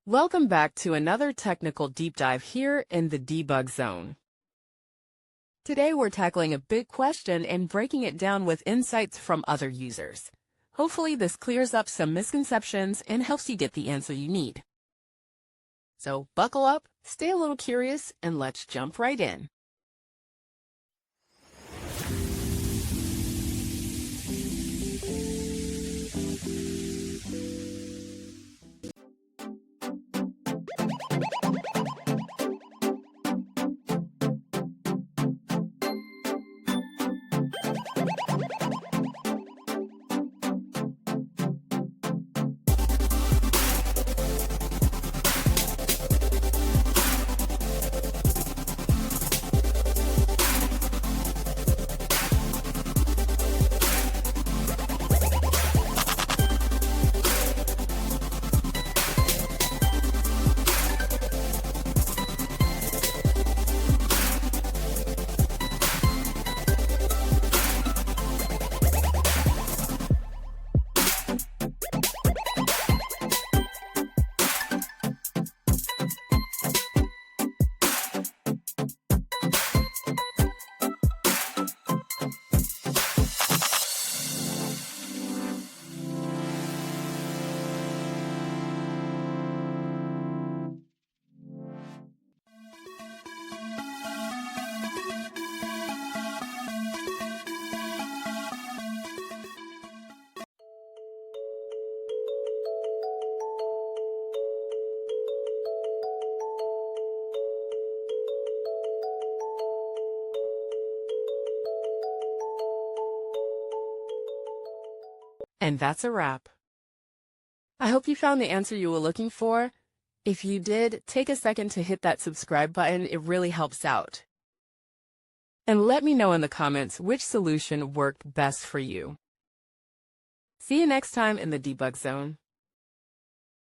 Welcome back to another technical deep dive here in the debug zone. Today we're tackling a big question and breaking it down with insights from other users. Hopefully this clears up some misconceptions and helps you get the answer you need. So buckle up, stay a little curious, and let's jump right in. And that's a wrap. I hope you found the answer you were looking for. If you did, take a second to hit that subscribe button. It really helps out. And let me know in the comments which solution worked best for you. See you next time in the debug zone.